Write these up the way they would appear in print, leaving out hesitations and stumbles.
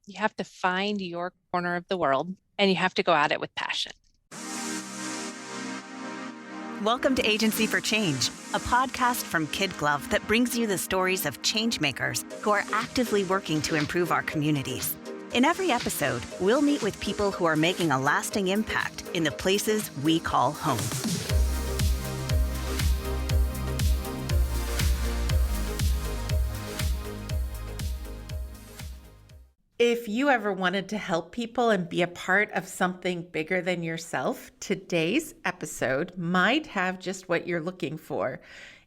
You have to find your corner of the world, and you have to go at it with passion. Welcome to Agency for Change, a podcast from KidGlov that brings you the stories of changemakers who are actively working to improve our communities. In every episode, we'll meet with people who are making a lasting impact in the places we call home. If you ever wanted to help people and be a part of something bigger than yourself, today's episode might have just what you're looking for.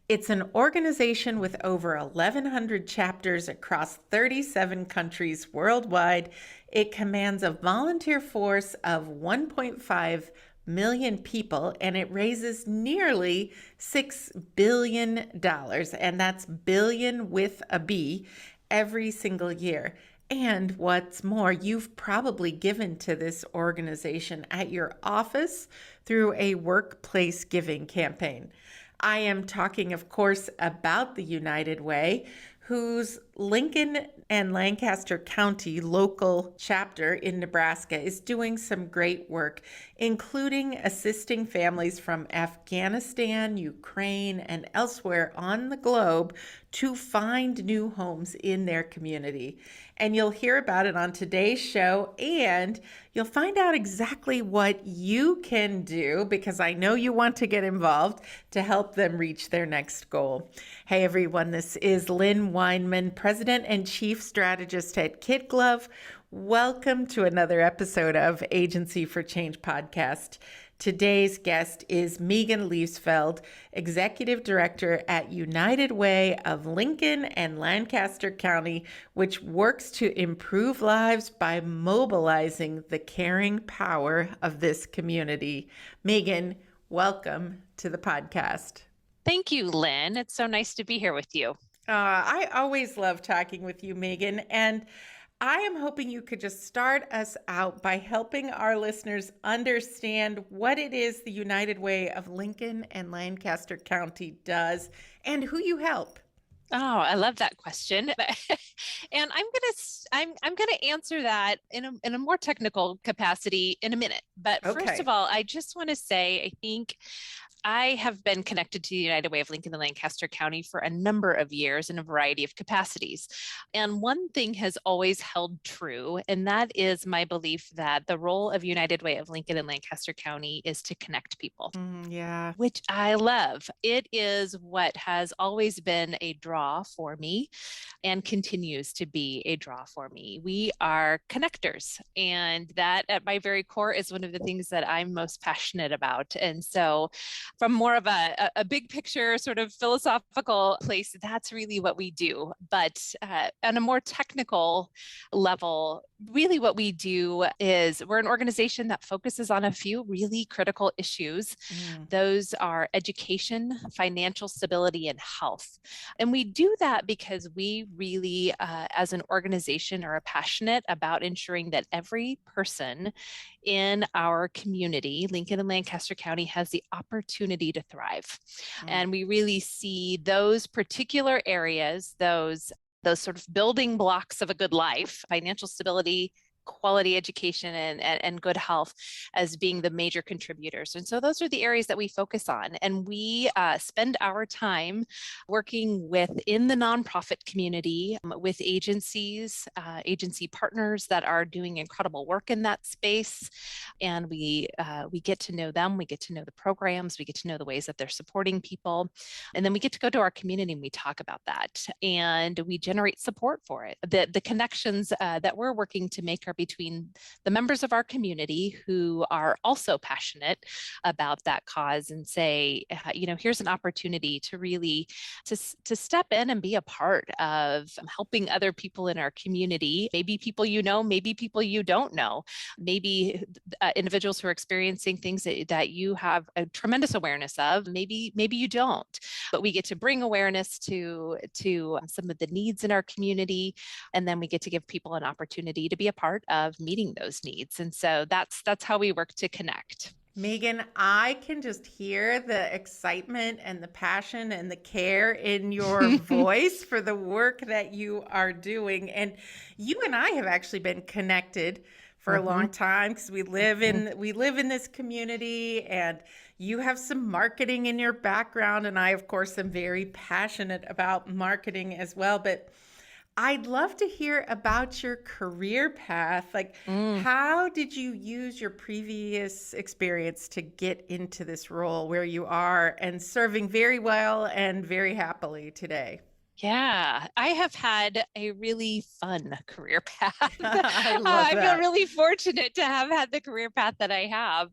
It's an organization with over 1,100 chapters across 37 countries worldwide. It commands a volunteer force of 1.5 million people, and it raises nearly $6 billion, and that's billion with a B, every single year. And what's more, you've probably given to this organization at your office through a workplace giving campaign. I am talking, of course, about the United Way, whose Lincoln and Lancaster County local chapter in Nebraska is doing some great work, including assisting families from Afghanistan, Ukraine, and elsewhere on the globe to find new homes in their community. And you'll hear about it on today's show, and you'll find out exactly what you can do, because I know you want to get involved to help them reach their next goal. Hey everyone, this is Lynn Weinman, President and Chief Strategist at KidGlov. Welcome to another episode of Agency for Change podcast. Today's guest is Meagan Liesveld, Executive Director at United Way of Lincoln and Lancaster County, which works to improve lives by mobilizing the caring power of this community. Meagan, welcome to the podcast. Thank you, Lynn. It's so nice to be here with you. I always love talking with you, Meagan, and I am hoping you could just start us out by helping our listeners understand what it is the United Way of Lincoln and Lancaster County does and who you help. Oh, I love that question. And I'm gonna answer that in a more technical capacity in a minute. But first of all, I just want to say I think I have been connected to the United Way of Lincoln and Lancaster County for a number of years in a variety of capacities. And one thing has always held true, and that is my belief that the role of United Way of Lincoln and Lancaster County is to connect people. Which I love. It is what has always been a draw for me and continues to be a draw for me. We are connectors, and that at my very core is one of the things that I'm most passionate about. And so from more of a big picture sort of philosophical place, that's really what we do. But on a more technical level, really what we do is we're an organization that focuses on a few really critical issues. Those are education, financial stability, and health. And we do that because we really, as an organization, are passionate about ensuring that every person in our community, Lincoln and Lancaster County, has the opportunity to thrive. And we really see those particular areas, those sort of building blocks of a good life, financial stability, quality education, and good health as being the major contributors. And so those are the areas that we focus on. And we spend our time working within the nonprofit community with agencies, agency partners that are doing incredible work in that space. And we get to know them, we get to know the programs, we get to know the ways that they're supporting people. And then we get to go to our community and we talk about that. And we generate support for it. The connections that we're working to make are between the members of our community who are also passionate about that cause and say, here's an opportunity to really to step in and be a part of helping other people in our community, maybe people you know, maybe people you don't know, maybe individuals who are experiencing things that you have a tremendous awareness of, maybe you don't, but we get to bring awareness to some of the needs in our community, and then we get to give people an opportunity to be a part of meeting those needs. And so that's how we work to connect. Meagan, I can just hear the excitement and the passion and the care in your voice for the work that you are doing. And you and I have actually been connected for a long time because we live in this community, and you have some marketing in your background, and I of course am very passionate about marketing as well. But I'd love to hear about your career path. Like, how did you use your previous experience to get into this role where you are and serving very well and very happily today? Yeah, I have had a really fun career path. I love I feel that. really fortunate to have had the career path that I have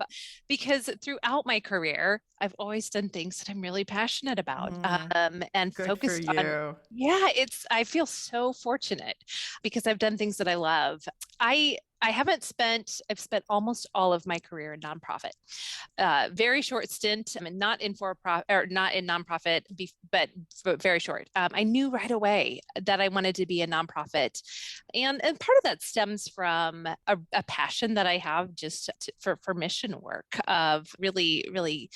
because throughout my career, I've always done things that I'm really passionate about and Good for focused on. you. Yeah, I feel so fortunate because I've done things that I love. I've spent almost all of my career in nonprofit. Very short stint, I mean, not in for profit or not in nonprofit, but very short. I knew right away that I wanted to be a nonprofit, and part of that stems from a passion that I have for mission work of really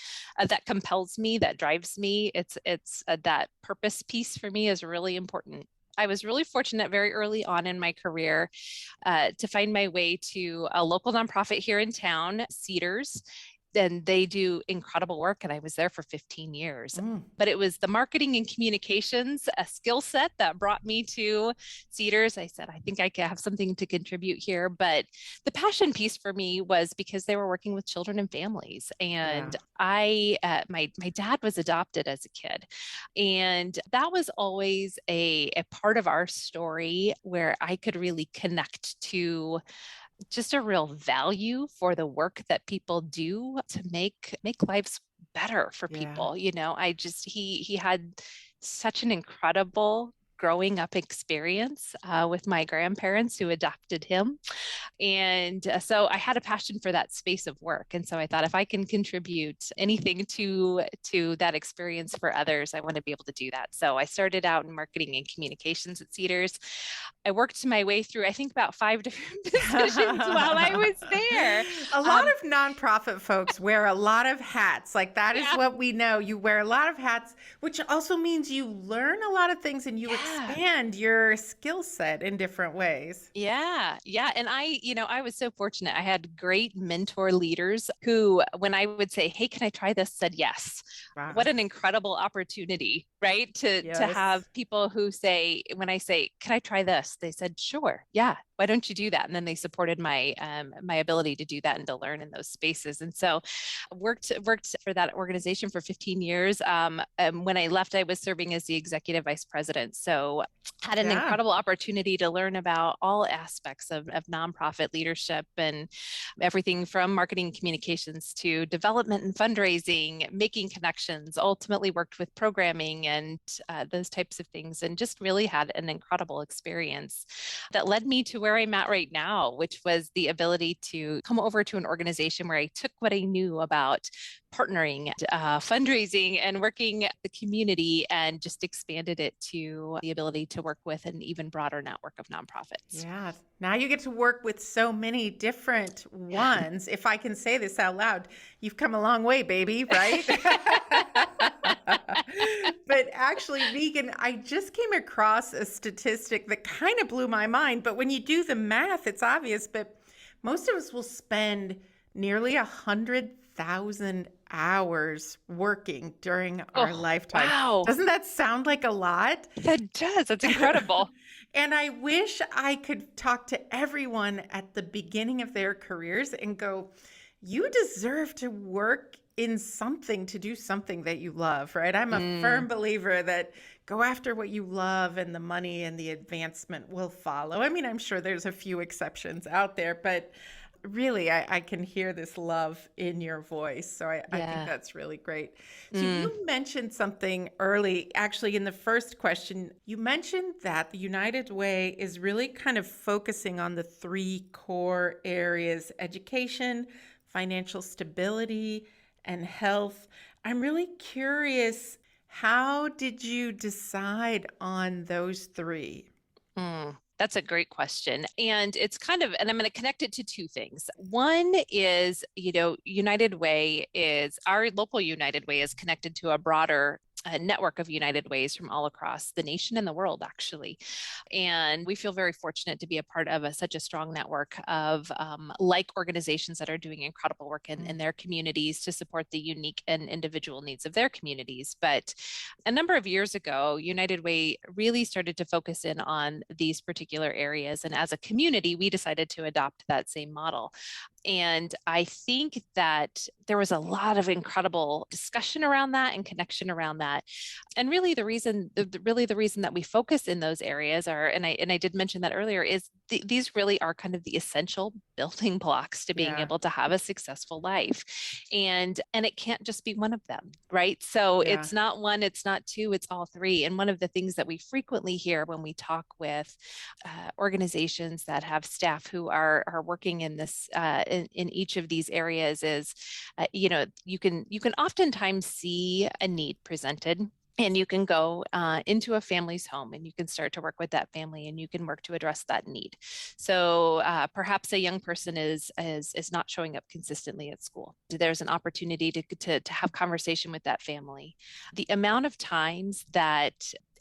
that compels me, that drives me. It's that purpose piece for me is really important. I was really fortunate very early on in my career to find my way to a local nonprofit here in town, Cedars. And they do incredible work. And I was there for 15 years. But it was the marketing and communications, a skill set that brought me to Cedars. I said, I think I could have something to contribute here. But the passion piece for me was because they were working with children and families. And my dad was adopted as a kid. And that was always a part of our story where I could really connect to just a real value for the work that people do to make lives better for people. You know, he had such an incredible growing up experience with my grandparents who adopted him. And so I had a passion for that space of work. And so I thought if I can contribute anything to that experience for others, I want to be able to do that. So I started out in marketing and communications at Cedars. I worked my way through, I think, about 5 different positions while I was there. A lot of nonprofit folks wear a lot of hats. Like, that is what we know. You wear a lot of hats, which also means you learn a lot of things and you expand your skill set in different ways. Yeah. And I was so fortunate. I had great mentor leaders who, when I would say, hey, can I try this? Said yes. Wow. What an incredible opportunity, right? To have people who say, when I say, can I try this? They said, sure. Yeah. Why don't you do that? And then they supported my ability to do that and to learn in those spaces. And so worked for that organization for 15 years. When I left, I was serving as the executive vice president. So had an incredible opportunity to learn about all aspects of nonprofit leadership and everything from marketing communications to development and fundraising, making connections, ultimately worked with programming and those types of things, and just really had an incredible experience that led me to where I'm at right now, which was the ability to come over to an organization where I took what I knew about partnering, fundraising, and working the community and just expanded it to the ability to work with an even broader network of nonprofits. Yeah. Now you get to work with so many different ones. If I can say this out loud, you've come a long way, baby, right? But actually, Meagan, I just came across a statistic that kind of blew my mind. But when you do the math, it's obvious. But most of us will spend nearly 100,000 hours working during our lifetime. Wow. Doesn't that sound like a lot? That does. That's incredible. And I wish I could talk to everyone at the beginning of their careers and go, you deserve to work in something, to do something that you love, right? I'm a firm believer that go after what you love and the money and the advancement will follow. I mean, I'm sure there's a few exceptions out there, but really, I can hear this love in your voice. So I think that's really great. So you mentioned something early, actually in the first question, you mentioned that the United Way is really kind of focusing on the 3 core areas: education, financial stability, and health. I'm really curious, how did you decide on those 3? That's a great question. And it's kind of, and I'm going to connect it to two things. One is, United Way our local United Way is connected to a broader network of United Ways from all across the nation and the world, actually. And we feel very fortunate to be a part of such a strong network of like organizations that are doing incredible work in their communities to support the unique and individual needs of their communities. But a number of years ago, United Way really started to focus in on these particular areas. And as a community, we decided to adopt that same model. And I think that there was a lot of incredible discussion around that and connection around that. And really the reason that we focus in those areas and I did mention that earlier, is these really are kind of the essential building blocks to being able to have a successful life. And it can't just be one of them, right? So it's not one, it's not two, it's all three. And one of the things that we frequently hear when we talk with organizations that have staff who are working in this in each of these areas is, you can oftentimes see a need presented. And you can go into a family's home and you can start to work with that family and you can work to address that need. So perhaps a young person is not showing up consistently at school. There's an opportunity to have conversation with that family. The amount of times that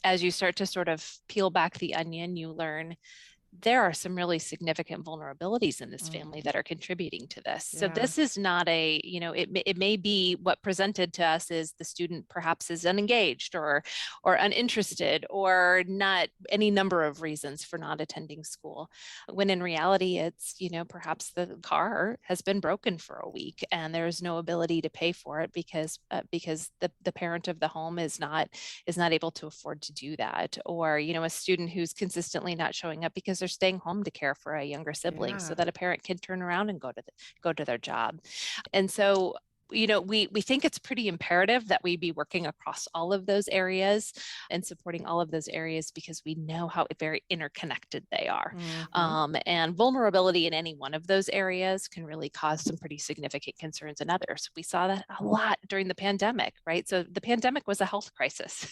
as you start to sort of peel back the onion, you learn there are some really significant vulnerabilities in this family that are contributing to this. So this is not it may be what presented to us is the student perhaps is unengaged or uninterested or not any number of reasons for not attending school. When in reality, it's, perhaps the car has been broken for a week and there's no ability to pay for it because the parent of the home is not able to afford to do that. Or, a student who's consistently not showing up because they're staying home to care for a younger sibling so that a parent can turn around and go to their job. And so, we think it's pretty imperative that we be working across all of those areas and supporting all of those areas because we know how very interconnected they are. And vulnerability in any one of those areas can really cause some pretty significant concerns in others. We saw that a lot during the pandemic, right? So the pandemic was a health crisis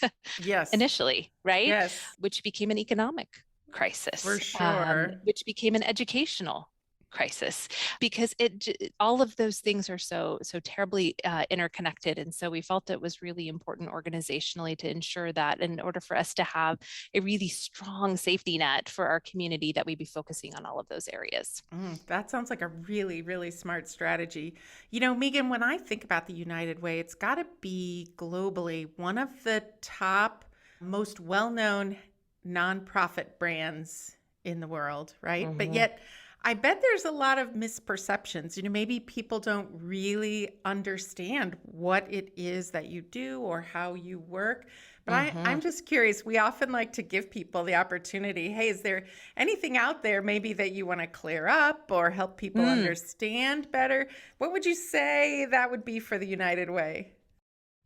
initially, right? Yes. Which became an economic crisis, for sure, which became an educational crisis because all of those things are so terribly interconnected. And so we felt it was really important organizationally to ensure that in order for us to have a really strong safety net for our community, that we be focusing on all of those areas. That sounds like a really, really smart strategy. Meagan, when I think about the United Way, it's got to be globally one of the top, most well-known nonprofit brands in the world, right? But yet I bet there's a lot of misperceptions. Maybe people don't really understand what it is that you do or how you work. But I'm just curious. We often like to give people the opportunity. Hey, is there anything out there maybe that you want to clear up or help people understand better? What would you say that would be for the United Way?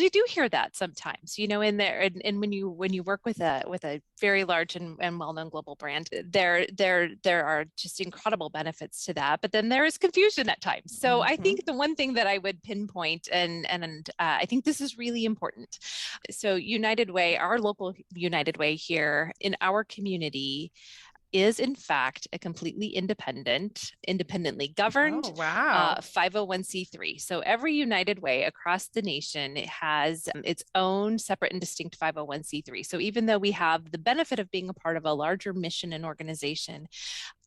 You do hear that sometimes, in there, and when you work with a very large and well-known global brand, there are just incredible benefits to that. But then there is confusion at times. So I think the one thing that I would pinpoint, and I think this is really important. So United Way, our local United Way here in our community, is in fact a completely independently governed 501c3. So every United Way across the nation has its own separate and distinct 501c3. So even though we have the benefit of being a part of a larger mission and organization,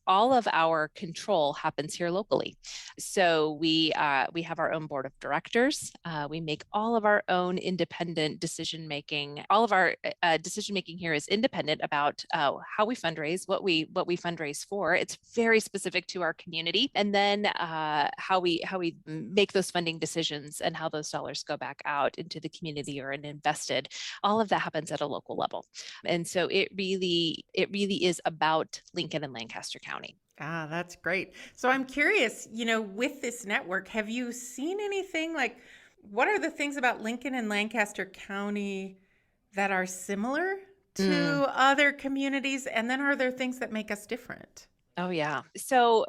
all of our control happens here locally. So we have our own board of directors. We make all of our own independent decision making. All of our decision making here is independent about how we fundraise, what we fundraise for. It's very specific to our community, and then how we make those funding decisions and how those dollars go back out into the community or invested. All of that happens at a local level, and so it really is about Lincoln and Lancaster County. That's great. So I'm curious, with this network, have you seen anything what are the things about Lincoln and Lancaster County that are similar to other communities? And then are there things that make us different? Oh, yeah. So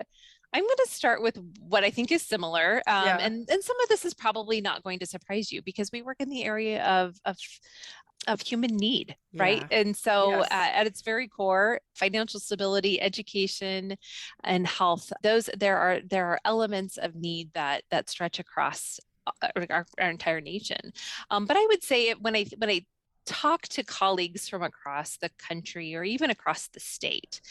I'm going to start with what I think is similar. And some of this is probably not going to surprise you because we work in the area of of human need, right? Yeah. And so Yes. at its very core, financial stability, education, and health, there are elements of need that stretch across our entire nation. But I would say when I talk to colleagues from across the country or even across the state,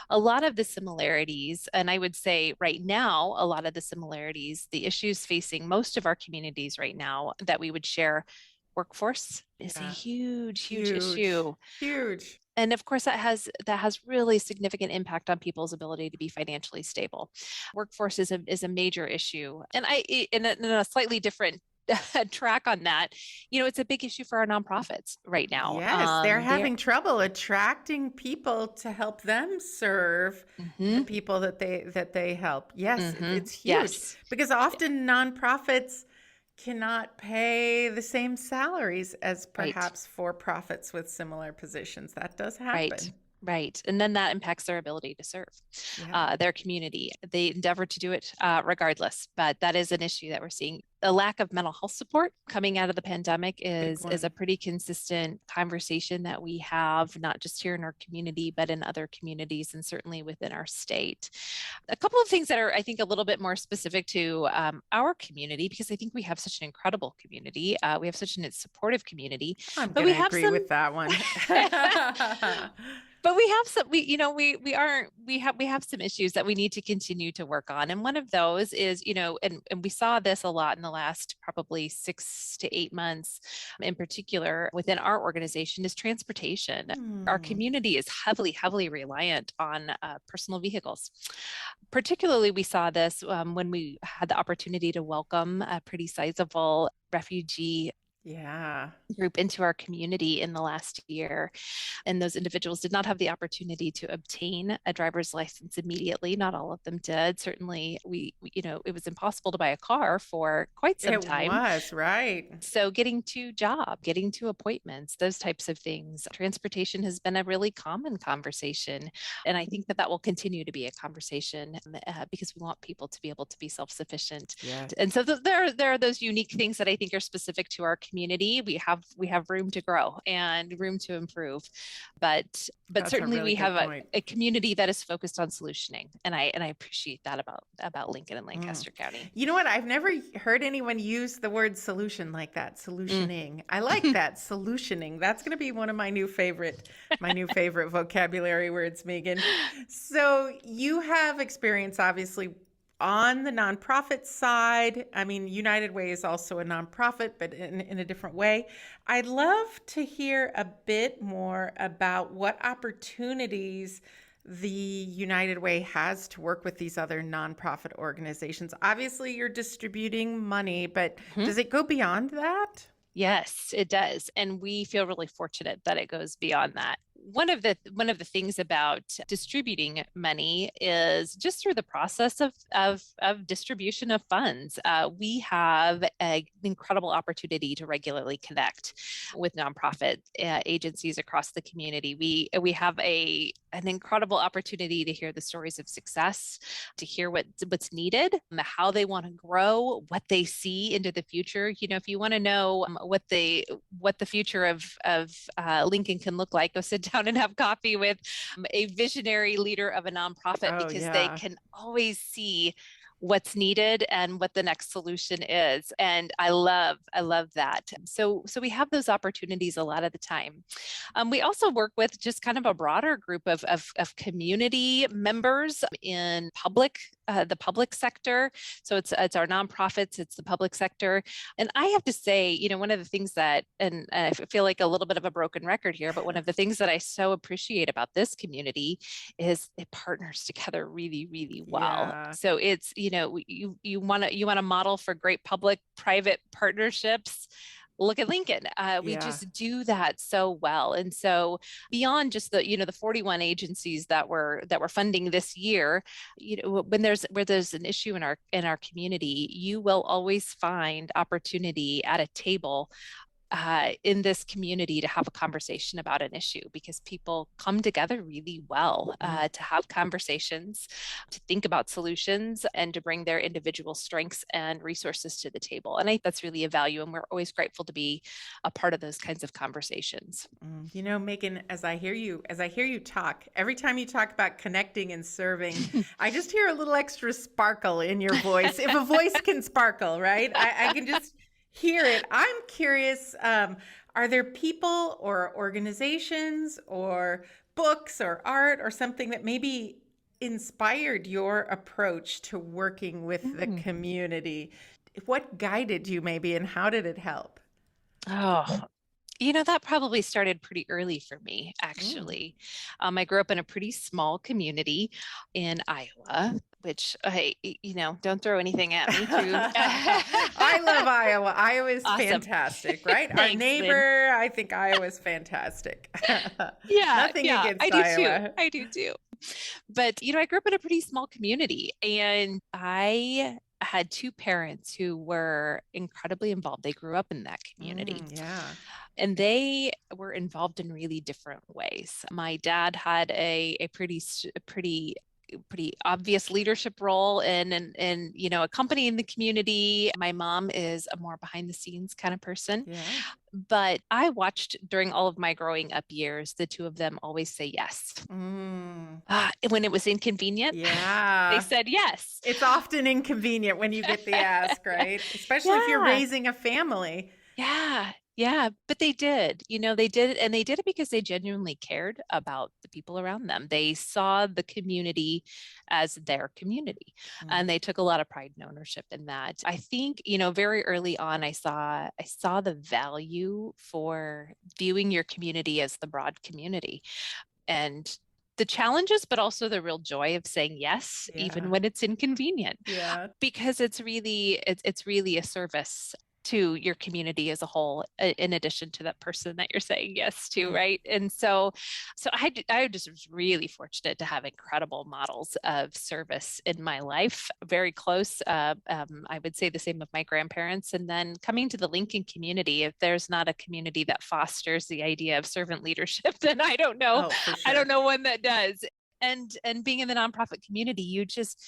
a lot of the similarities, and I would say right now, a lot of the similarities, the issues facing most of our communities right now that we would share, workforce is a Yeah. huge Huge. issue. Huge. And of course, that has really significant impact on people's ability to be financially stable. Workforce is a major issue, and in a slightly different track on that, it's a big issue for our nonprofits right now. Yes, they're They're having trouble attracting people to help them serve the Mhm, people that they help. Yes, it's huge yes, because often nonprofits cannot pay the same salaries as right. perhaps for profits with similar positions. That does Right, happen. right. And then that impacts their ability to serve Yeah, their community. They endeavor to do it regardless, but that is an issue that we're seeing. The lack of mental health support coming out of the pandemic big is a one. pretty consistent conversation that we have, not just here in our community, but in other communities and certainly within our state. A couple of things that are, I think, a little bit more specific to our community, because I think we have such an incredible community. We have such a supportive community, I'm but going we to have agree some with that one. but we have some we have some issues that we need to continue to work on, and one of those is, and we saw this a lot in the last probably 6 to 8 months, in particular within our organization, is transportation. Our Hmm. community is heavily reliant on personal vehicles. Particularly, we saw this when we had the opportunity to welcome a pretty sizable refugee Yeah. group into our community in the last year. And those individuals did not have the opportunity to obtain a driver's license immediately. Not all of them did. Certainly, it was impossible to buy a car for quite some It time. was, right. So getting to job, getting to appointments, those types of things, transportation has been a really common conversation. And I think that will continue to be a conversation because we want people to be able to be self-sufficient. Yes. And so there are those unique things that I think are specific to our community. We have room to grow and room to improve, but That's a certainly really we have good point. a community that is focused on solutioning, and I appreciate that about Lincoln and Mm. Lancaster County. You know what? I've never heard anyone use the word solution like that. Mm. Solutioning. I like that. Solutioning. That's going to be one of my new favorite vocabulary words, Meagan. So you have experience, obviously, on the nonprofit side. I mean, United Way is also a nonprofit, but in a different way. I'd love to hear a bit more about what opportunities the United Way has to work with these other nonprofit organizations. Obviously, you're distributing money, but Mhm. does it go beyond that? Yes, it does. And we feel really fortunate that it goes beyond that. One of the things about distributing money is just through the process of distribution of funds. We have an incredible opportunity to regularly connect with nonprofit agencies across the community. We have an incredible opportunity to hear the stories of success, to hear what's needed, how they want to grow, what they see into the future. If you want to know what the future of Lincoln can look like, go sit down and have coffee with a visionary leader of a nonprofit, Oh, because they yeah. can always see what's needed and what the next solution is. And I love that. So we have those opportunities a lot of the time. We also work with just kind of a broader group of community members in the public sector. So it's our nonprofits, it's the public sector. And I have to say, one of the things that, and I feel like a little bit of a broken record here, but one of the things that I so appreciate about this community is it partners together really well. Yeah. So it's, you want to model for great public private partnerships. Look at Lincoln. We Yeah. just do that so well. And so beyond just the 41 agencies that we're funding this year, where there's an issue in our community, you will always find opportunity at a table in this community to have a conversation about an issue, because people come together really well to have conversations, to think about solutions, and to bring their individual strengths and resources to the table. And I think that's really a value, and we're always grateful to be a part of those kinds of conversations. You know, Meagan, as I hear you talk, every time you talk about connecting and serving, I just hear a little extra sparkle in your voice. If a voice can sparkle, right? I can just hear it. I'm curious, are there people or organizations or books or art or something that maybe inspired your approach to working with the community? What guided you maybe, and how did it help? Oh, that probably started pretty early for me, actually. I grew up in a pretty small community in Iowa, which don't throw anything at me. I love Iowa. Iowa is awesome. Fantastic, right? Thanks, our neighbor, Lynn. I think Iowa's fantastic. Nothing against Iowa. I do too. But, I grew up in a pretty small community, and I had two parents who were incredibly involved. They grew up in that community. And they were involved in really different ways. My dad had a pretty obvious leadership role in a company in the community. My mom is a more behind the scenes kind of person. But I watched during all of my growing up years, the two of them always say yes. When it was inconvenient, they said yes. It's often inconvenient when you get the ask, right? Especially if you're raising a family. Yeah, but they did, they did it, and they did it because they genuinely cared about the people around them. They saw the community as their community, and they took a lot of pride and ownership in that. I think, very early on, I saw the value for viewing your community as the broad community, and the challenges, but also the real joy of saying yes, even when it's inconvenient. Because it's really a service to your community as a whole, in addition to that person that you're saying yes to, right? And so I just was really fortunate to have incredible models of service in my life, very close. I would say the same of my grandparents. And then coming to the Lincoln community, if there's not a community that fosters the idea of servant leadership, then I don't know. I don't know one that does. And being in the nonprofit community, you just,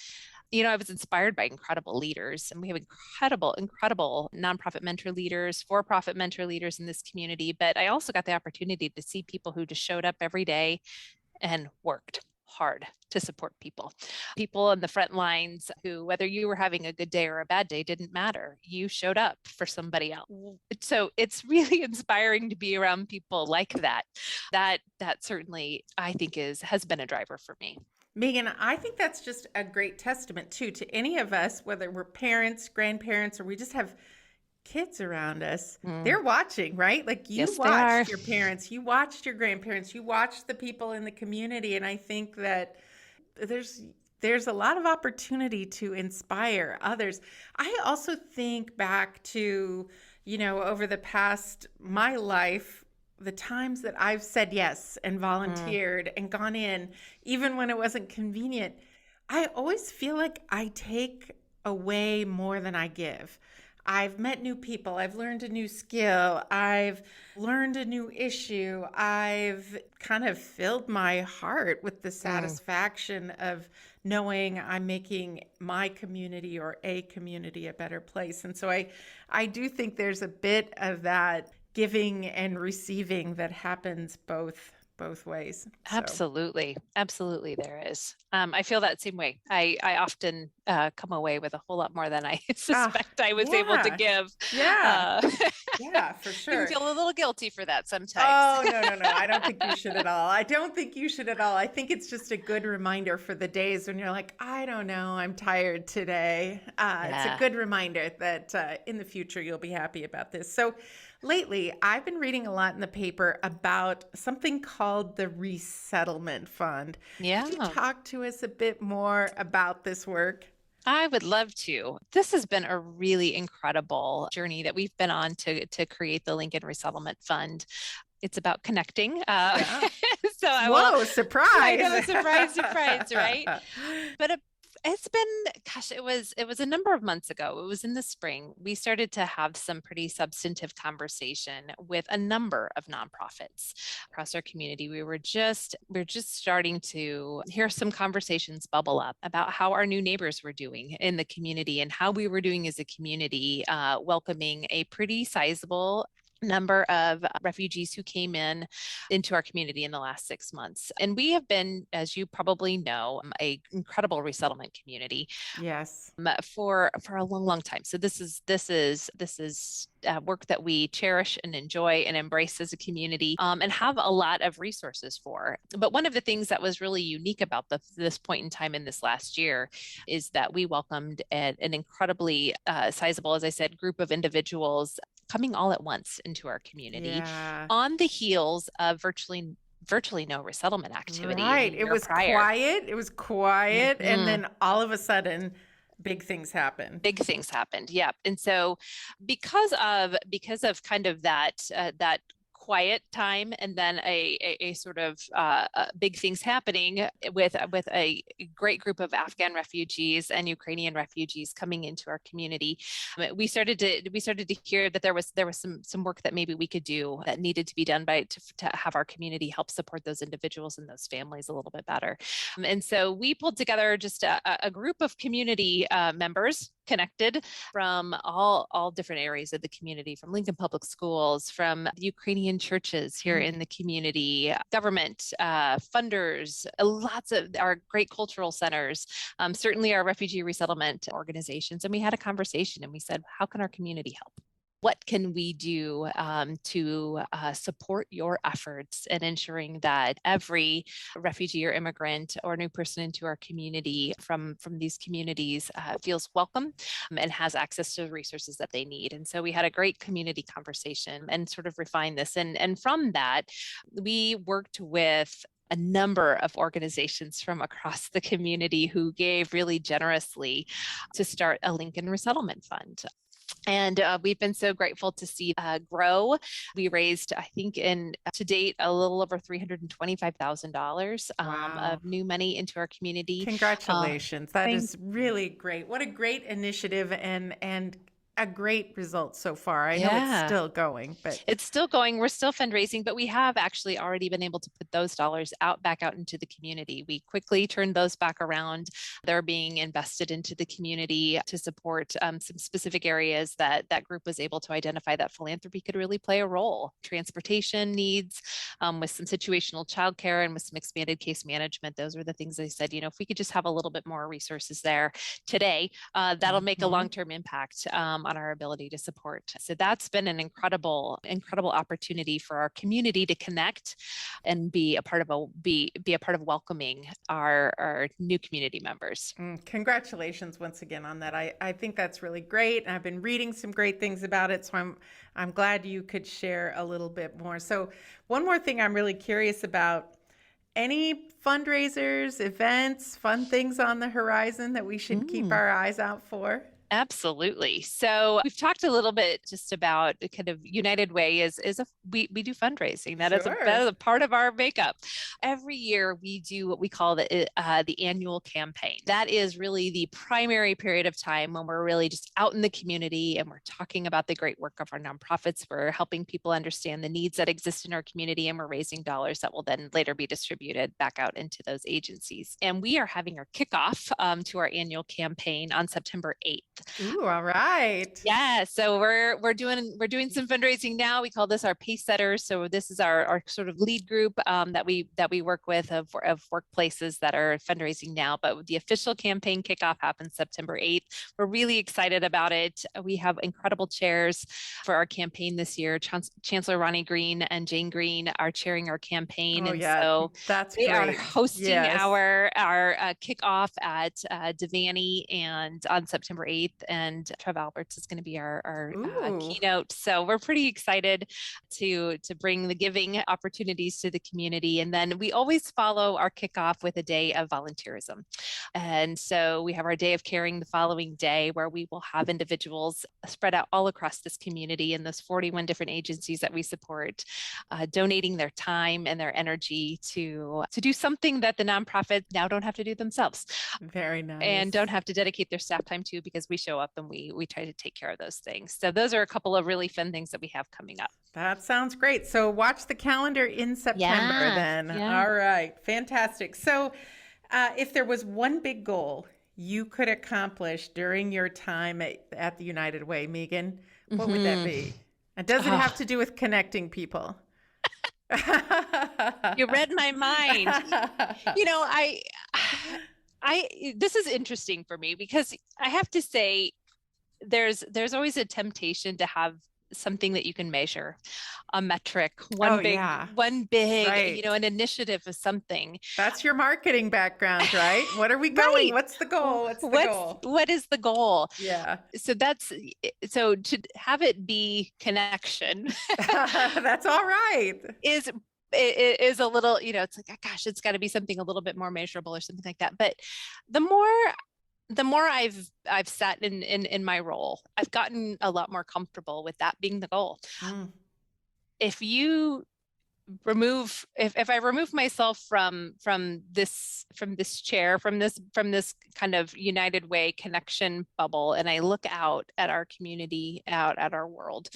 I was inspired by incredible leaders, and we have incredible nonprofit mentor leaders, for-profit mentor leaders in this community. But I also got the opportunity to see people who just showed up every day and worked hard to support people on the front lines who, whether you were having a good day or a bad day, didn't matter. You showed up for somebody else. So it's really inspiring to be around people like that. That certainly, I think, has been a driver for me. Meagan, I think that's just a great testament too to any of us, whether we're parents, grandparents, or we just have kids around us. They're watching, right? Like you watched your parents, you watched your grandparents, you watched the people in the community. And I think that there's a lot of opportunity to inspire others. I also think back to, over the past, my life, the times that I've said yes and volunteered and gone in, even when it wasn't convenient, I always feel like I take away more than I give. I've met new people. I've learned a new skill. I've learned a new issue. I've kind of filled my heart with the satisfaction of knowing I'm making my community or a community a better place. And so I do think there's a bit of that giving and receiving that happens both ways. So. Absolutely there is. I feel that same way. I often come away with a whole lot more than I suspect I was able to give. Yeah, for sure. You feel a little guilty for that sometimes. Oh, no. I don't think you should at all. I think it's just a good reminder for the days when you're like, I don't know, I'm tired today. It's a good reminder that in the future you'll be happy about this. So lately, I've been reading a lot in the paper about something called the Resettlement Fund. Yeah. Could you talk to us a bit more about this work? I would love to. This has been a really incredible journey that we've been on to create the Lincoln Resettlement Fund. It's about connecting. Whoa, surprise. I know, surprise, right? But it's been it was a number of months ago. It was in the spring. We started to have some pretty substantive conversation with a number of nonprofits across our community. We're just starting to hear some conversations bubble up about how our new neighbors were doing in the community and how we were doing as a community, welcoming a pretty sizable number of refugees who came into our community in the last 6 months. And we have been, as you probably know, a incredible resettlement community. Yes. For a long, long time. So this is work that we cherish and enjoy and embrace as a community, and have a lot of resources for. But one of the things that was really unique about this point in time in this last year is that we welcomed an incredibly sizable, as I said, group of individuals coming all at once into our community on the heels of virtually no resettlement activity. Right. It was quiet. It was quiet. And then all of a sudden, big things happened. Big things happened. Yeah. And so because of kind of that quiet time and then a sort of big things happening with a great group of Afghan refugees and Ukrainian refugees coming into our community, we started to hear that there was some work that maybe we could do that needed to be done to have our community help support those individuals and those families a little bit better. And so we pulled together just a group of community members connected from all different areas of the community, from Lincoln Public Schools, from the Ukrainian churches here in the community, government, funders, lots of our great cultural centers, certainly our refugee resettlement organizations. And we had a conversation and we said, how can our community help? What can we do to support your efforts in ensuring that every refugee or immigrant or new person into our community from these communities feels welcome and has access to the resources that they need? And so we had a great community conversation and sort of refined this. And from that, we worked with a number of organizations from across the community who gave really generously to start a Lincoln Resettlement Fund. And we've been so grateful to see grow. We raised, I think, to date, a little over $325,000 of new money into our community. Congratulations! That is really great. What a great initiative and a great result so far. I know it's still going, but it's still going. We're still fundraising, but we have actually already been able to put those dollars back out into the community. We quickly turned those back around. They're being invested into the community to support some specific areas that group was able to identify that philanthropy could really play a role. Transportation needs, with some situational childcare and with some expanded case management. Those were the things I said, if we could just have a little bit more resources there today, that'll make a long-term impact on our ability to support. So that's been an incredible opportunity for our community to connect and be a part of welcoming our new community members. Congratulations once again on that. I think that's really great. And I've been reading some great things about it. So I'm glad you could share a little bit more. So one more thing I'm really curious about, any fundraisers, events, fun things on the horizon that we should keep our eyes out for? Absolutely. So we've talked a little bit just about kind of United Way we do fundraising. That is a part of our makeup. Every year we do what we call the annual campaign. That is really the primary period of time when we're really just out in the community and we're talking about the great work of our nonprofits. We're helping people understand the needs that exist in our community, and we're raising dollars that will then later be distributed back out into those agencies. And we are having our kickoff to our annual campaign on September 8th. Ooh, all right. Yeah, so we're doing some fundraising now. We call this our pace setters. So this is our sort of lead group that we work with of workplaces that are fundraising now. But the official campaign kickoff happens September 8th. We're really excited about it. We have incredible chairs for our campaign this year. Chancellor Ronnie Green and Jane Green are chairing our campaign, so that's they great. are hosting our kickoff at Devaney and on September 8th. 28th, and Trev Alberts is going to be our keynote. So we're pretty excited to bring the giving opportunities to the community. And then we always follow our kickoff with a day of volunteerism. And so we have our day of caring the following day, where we will have individuals spread out all across this community in those 41 different agencies that we support, donating their time and their energy to do something that the nonprofits now don't have to do themselves. Very nice. And don't have to dedicate their staff time to, because we show up and we try to take care of those things. So those are a couple of really fun things that we have coming up. That sounds great. So watch the calendar in September then. Yeah. All right. Fantastic. So if there was one big goal you could accomplish during your time at the United Way, Meagan, what would that be? And does it have to do with connecting people? You read my mind. You know, this is interesting for me, because I have to say there's always a temptation to have something that you can measure, a metric, one big, right. You know, an initiative of something. That's your marketing background, right? What are we going? Right. What's the goal? What is the goal? Yeah. So to have it be connection. That's all right. It is a little, you know, it's like, gosh, it's got to be something a little bit more measurable or something like that. But the more I've sat in my role, I've gotten a lot more comfortable with that being the goal. If you remove, if I remove myself from this chair, from this kind of United Way connection bubble, and I look out at our community, out at our world,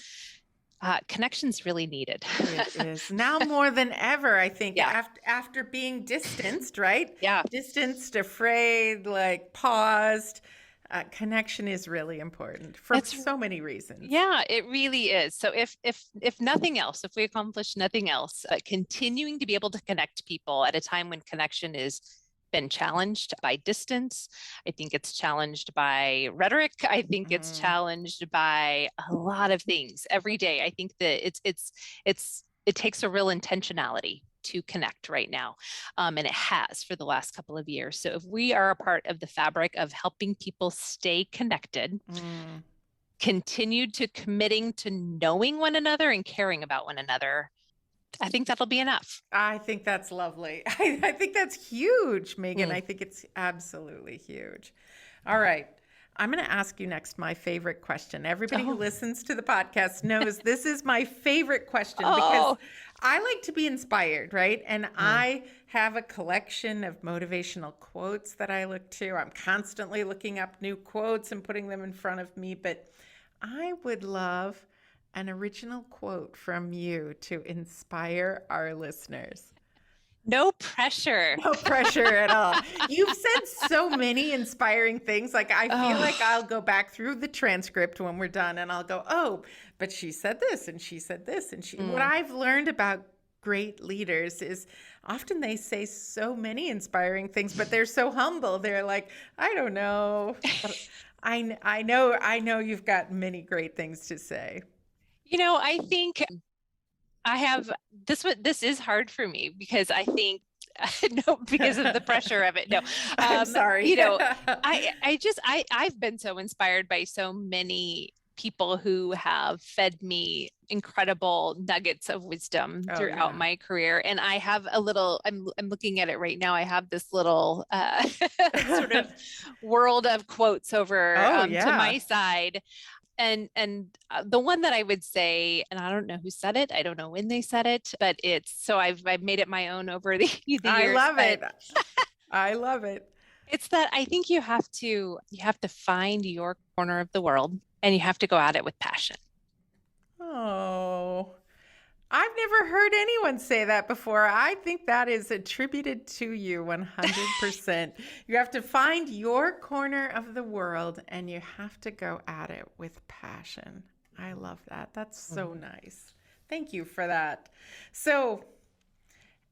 connection's really needed. It is now more than ever, I think. Yeah. After being distanced, right? Yeah. Distanced, afraid, like paused. Connection is really important for so many reasons. Yeah, it really is. So if nothing else, if we accomplish nothing else, continuing to be able to connect people at a time when connection is been challenged by distance. I think it's challenged by rhetoric. I think it's challenged by a lot of things every day. I think that it takes a real intentionality to connect right now. And it has for the last couple of years. So if we are a part of the fabric of helping people stay connected, continued to committing to knowing one another and caring about one another, I think that'll be enough. I think that's lovely. I think that's huge, Meagan. I think it's absolutely huge. All right. I'm going to ask you next my favorite question. Everybody who listens to the podcast knows this is my favorite question because I like to be inspired, right? And I have a collection of motivational quotes that I look to. I'm constantly looking up new quotes and putting them in front of me, but I would love an original quote from you to inspire our listeners. No pressure. No pressure at all. You've said so many inspiring things. Like, I feel like I'll go back through the transcript when we're done and I'll go, but she said this and she said this. And what I've learned about great leaders is often they say so many inspiring things, but they're so humble. They're like, I don't know. I know you've got many great things to say. You know, I think I have this is hard for me because I think because of the pressure of it. No, I'm sorry. You know, I've been so inspired by so many people who have fed me incredible nuggets of wisdom throughout my career. And I have I'm looking at it right now. I have this little sort of world of quotes over to my side. And the one that I would say, and I don't know who said it, I don't know when they said it, but I've made it my own over the years. I love it. I love it. It's that I think you have to find your corner of the world and you have to go at it with passion. Oh, I've never heard anyone say that before. I think that is attributed to you 100%. You have to find your corner of the world and you have to go at it with passion. I love that. That's so nice. Thank you for that. So,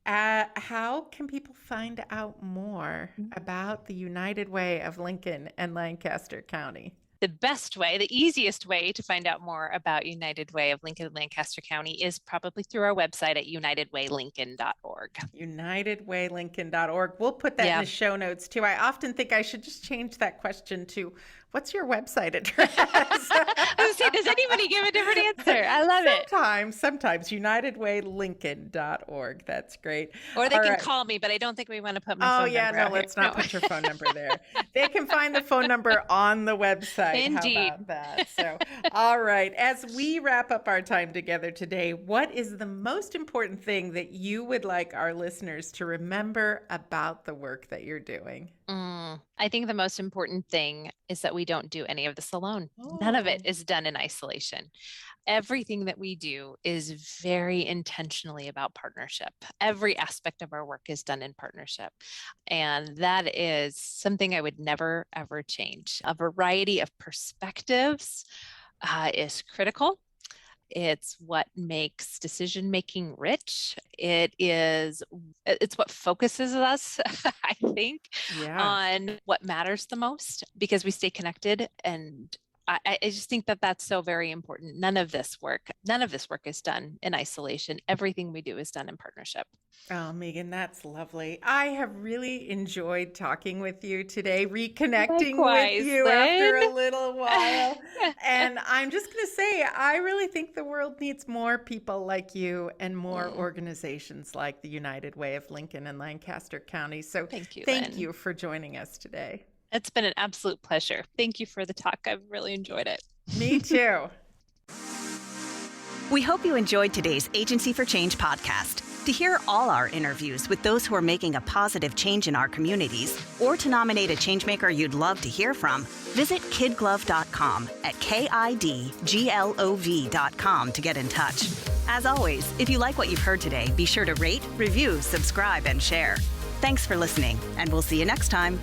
how can people find out more about the United Way of Lincoln and Lancaster County? The best way, the easiest way to find out more about United Way of Lincoln and Lancaster County is probably through our website at unitedwaylincoln.org. Unitedwaylincoln.org. We'll put that in the show notes too. I often think I should just change that question to, what's your website address? I was saying, does anybody give a different answer? I love it. Sometimes unitedwaylincoln.org. That's great. Or they can call me, but I don't think we want to put my phone number. Let's not put your phone number there. They can find the phone number on the website. Indeed. How about that? So, all right. As we wrap up our time together today, what is the most important thing that you would like our listeners to remember about the work that you're doing? I think the most important thing is that we don't do any of this alone. None of it is done in isolation. Everything that we do is very intentionally about partnership. Every aspect of our work is done in partnership. And that is something I would never, ever change. A variety of perspectives is critical. It's what makes decision-making rich. It's what focuses us, I think, on what matters the most, because we stay connected. And I just think that that's so very important. None of this work is done in isolation. Everything we do is done in partnership. Oh, Meagan, that's lovely. I have really enjoyed talking with you today, reconnecting with you after a little while. And I'm just going to say, I really think the world needs more people like you and more organizations like the United Way of Lincoln and Lancaster County. So thank you for joining us today. It's been an absolute pleasure. Thank you for the talk. I've really enjoyed it. Me too. We hope you enjoyed today's Agency for Change podcast. To hear all our interviews with those who are making a positive change in our communities, or to nominate a changemaker you'd love to hear from, visit KidGlov.com at KIDGLOV.com to get in touch. As always, if you like what you've heard today, be sure to rate, review, subscribe, and share. Thanks for listening, and we'll see you next time.